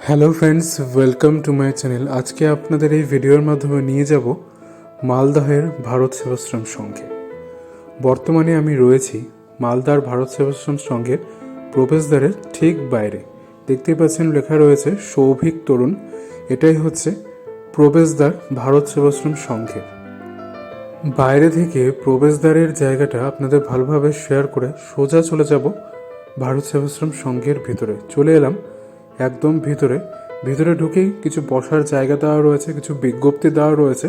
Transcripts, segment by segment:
Hello friends, welcome to my channel. আজকে আপনাদের এই ভিডিওর মাধ্যমে নিয়ে যাব মালদহের ভারত সেবাশ্রম সংঘে। বর্তমানে আমি রয়েছি মালদার ভারত সেবাশ্রম সংঘের প্রবেশদ্বারের ঠিক বাইরে। দেখতেই পাচ্ছেন লেখা রয়েছে সৌভিক তরুণ। এটাই হচ্ছে প্রবেশদ্বার ভারত সেবাশ্রম সংঘের। বাইরে থেকে প্রবেশদ্বারের জায়গাটা আপনাদের ভালোভাবে শেয়ার করে সোজা চলে যাব ভারত সেবাশ্রম সংঘের ভিতরে। চলে এলাম একদম ভিতরে ঢুকেই কিছু বসার জায়গা দেওয়া রয়েছে, কিছু বিজ্ঞপ্তি দেওয়া রয়েছে,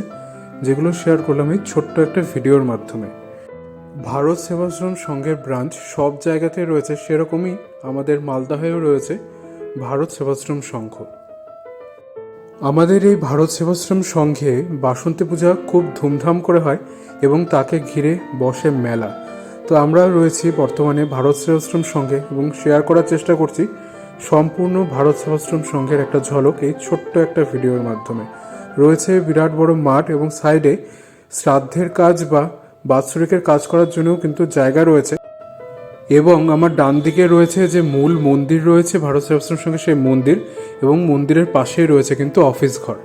যেগুলো শেয়ার করলাম এই ছোট্ট একটা ভিডিওর মাধ্যমে। ভারত সেবাশ্রম সংঘের ব্রাঞ্চ সব জায়গাতেই রয়েছে, সেরকমই আমাদের মালদহেও রয়েছে ভারত সেবাশ্রম সংঘ। আমাদের এই ভারত সেবাশ্রম সংঘে বাসন্তী পূজা খুব ধুমধাম করে হয় এবং তাকে ঘিরে বসে মেলা। তো আমরা রয়েছি বর্তমানে ভারত সেবাশ্রম সংঘে এবং শেয়ার করার চেষ্টা করছি সম্পূর্ণ ভারত সেবাশ্রম সংঘের একটা ঝলক এই ছোট্ট একটা ভিডিওর মাধ্যমে। রয়েছে বিরাট বড় মাঠ এবং সাইডে শ্রাদ্ধের কাজ বা বাৎসরিকের কাজ করার জন্যও কিন্তু জায়গা রয়েছে। এবং আমার ডান দিকে রয়েছে যে মূল মন্দির রয়েছে ভারত সেবাশ্রম সংঘে, সেই মন্দির, এবং মন্দিরের পাশেই রয়েছে কিন্তু অফিস ঘর।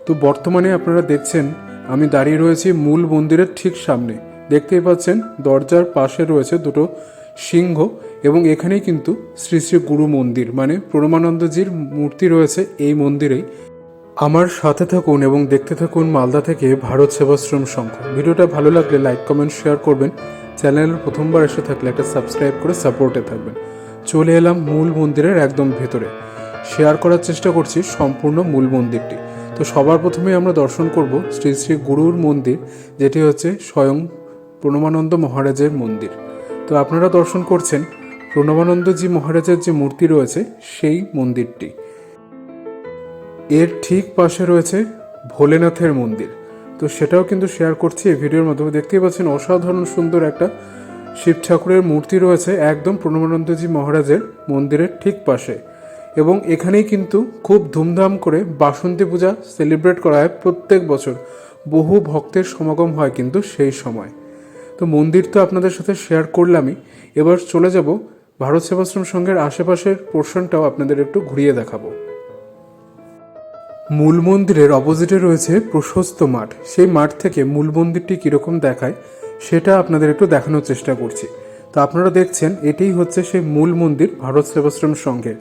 তো বর্তমানে আপনারা দেখছেন আমি দাঁড়িয়ে রয়েছি মূল মন্দিরের ঠিক সামনে। দেখতেই পাচ্ছেন দরজার পাশে রয়েছে দুটো সিংহ এবং এখানেই কিন্তু শ্রী শ্রী গুরু মন্দির মানে প্রণমানন্দজির মূর্তি রয়েছে এই মন্দিরেই। আমার সাথে থাকুন এবং দেখতে থাকুন মালদা থেকে ভারত সেবাশ্রম সংঘ। ভিডিওটা ভালো লাগলে লাইক কমেন্ট শেয়ার করবেন। চ্যানেল প্রথমবার এসে থাকলে একটা সাবস্ক্রাইব করে সাপোর্টে থাকবেন। চলে এলাম মূল মন্দিরের একদম ভেতরে। শেয়ার করার চেষ্টা করছি সম্পূর্ণ মূল মন্দিরটি। তো সবার প্রথমে আমরা দর্শন করব শ্রী শ্রী গুরুর মন্দির, যেটি হচ্ছে স্বয়ং প্রণমানন্দ মহারাজের মন্দির। তো আপনারা দর্শন করছেন প্রণমানন্দজি মহারাজের যে মূর্তি রয়েছে সেই মন্দিরটি। এর ঠিক পাশে রয়েছে ভোলেনাথের মন্দির। তো সেটাও কিন্তু শেয়ার করছি এই ভিডিওর মাধ্যমে। দেখতেই পাচ্ছেন অসাধারণ সুন্দর একটা শিব ঠাকুরের মূর্তি রয়েছে একদম প্রণমানন্দজি মহারাজের মন্দিরের ঠিক পাশে। এবং এখানেই কিন্তু খুব ধুমধাম করে বাসন্তী পূজা সেলিব্রেট করা হয় প্রত্যেক বছর। বহু ভক্তের সমাগম হয় কিন্তু সেই সময়। তো মন্দির তো আপনাদের সাথে শেয়ার করলামই, এবার চলে যাব ভারত সেবাশ্রম সংঘের আশেপাশের পোর্শনটাও আপনাদের একটু ঘুরিয়ে দেখাবো। মূল মন্দিরের অপোজিটে রয়েছে প্রশস্ত মাঠ। সেই মাঠ থেকে মূল মন্দিরটি কীরকম দেখায় সেটা আপনাদের একটু দেখানোর চেষ্টা করছি। তো আপনারা দেখছেন এটাই হচ্ছে সেই মূল মন্দির ভারত সেবাশ্রম সংঘের।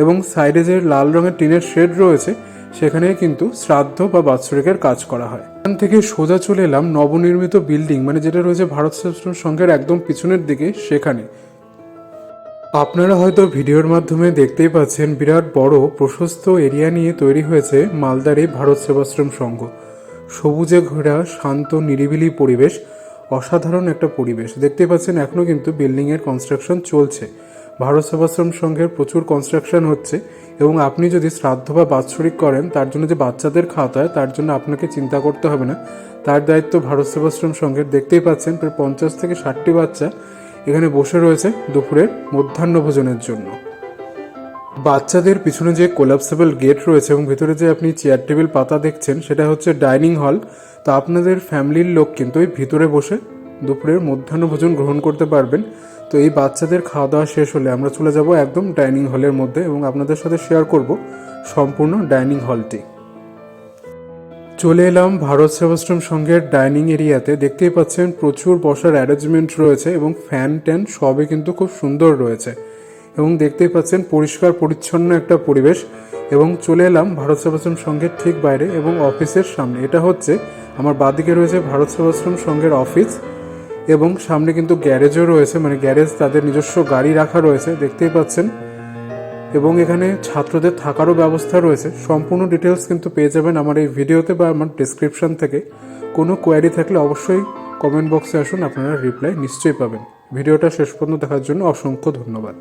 এবং সাইডে যে লাল রঙের টিনের শেড রয়েছে সেখানে কিন্তু শ্রাদ্ধ বা বাৎসরিকের কাজ করা হয়। এখান থেকে সোজা চলে এলাম নবনির্মিত বিল্ডিং মানে যেটা রয়েছে ভারত সেবাশ্রম সংঘের একদম পিছনের দিকে, সেখানে। আপনারা হয়তো ভিডিওর মাধ্যমে দেখতেই পাচ্ছেন বিরাট বড় প্রশস্ত এরিয়া নিয়ে তৈরি হয়েছে মালদার এই ভারত সেবাশ্রম সংঘ। সবুজে ঘেরা শান্ত নিরিবিলি পরিবেশ, অসাধারণ একটা পরিবেশ। দেখতেই পাচ্ছেন এখনও কিন্তু বিল্ডিংয়ের কনস্ট্রাকশন চলছে। ভারত সেবাশ্রম সংঘের প্রচুর কনস্ট্রাকশন হচ্ছে এবং আপনি যদি শ্রাদ্ধ বা বাৎসরিক করেন তার জন্য যে বাচ্চাদের খাওয়াতে হয় তার জন্য আপনাকে চিন্তা করতে হবে না, তার দায়িত্ব ভারত সেবাশ্রম সংঘের। দেখতেই পাচ্ছেন প্রায় 50 থেকে 60টি বাচ্চা এখানে বসে রয়েছে দুপুরের মধ্যাহ্ন ভোজনের জন্য। বাচ্চাদের পিছনে যে কোলাপসেবল গেট রয়েছে এবং ভিতরে যে আপনি চেয়ার টেবিল পাতা দেখছেন সেটা হচ্ছে ডাইনিং হল। তো আপনাদের ফ্যামিলির লোক কিন্তু এই ভিতরে বসে দুপুরের মধ্যাহ্ন ভোজন গ্রহণ করতে পারবেন। তো এই বাচ্চাদের খাওয়া দাওয়া শেষ হলে আমরা চলে যাব একদম ডাইনিং হলের মধ্যে এবং আপনাদের সাথে শেয়ার করব সম্পূর্ণ ডাইনিং হলটি। চলে এলাম ভারত সেবাশ্রম সংঘের ডাইনিং এরিয়াতে। দেখতেই পাচ্ছেন প্রচুর বসার অ্যারেঞ্জমেন্ট রয়েছে এবং ফ্যান ট্যান সবই কিন্তু খুব সুন্দর রয়েছে এবং দেখতেই পাচ্ছেন পরিষ্কার পরিচ্ছন্ন একটা পরিবেশ। এবং চলে এলাম ভারত সেবাশ্রম সংঘের ঠিক বাইরে এবং অফিসের সামনে। এটা হচ্ছে আমার বাঁদিকে রয়েছে ভারত সেবাশ্রম সংঘের অফিস এবং সামনে কিন্তু গ্যারেজও রয়েছে, মানে গ্যারেজ তাদের নিজস্ব গাড়ি রাখা রয়েছে দেখতেই পাচ্ছেন। এবং এখানে ছাত্রদের থাকারও ব্যবস্থা রয়েছে। সম্পূর্ণ ডিটেলস কিন্তু পেয়ে যাবেন আমার এই ভিডিওতে বা আমার ডেসক্রিপশন থেকে। কোনো কোয়ারি থাকলে অবশ্যই কমেন্ট বক্সে আসুন, আপনারা রিপ্লাই নিশ্চয়ই পাবেন। ভিডিওটা শেষ পর্যন্ত দেখার জন্য অসংখ্য ধন্যবাদ।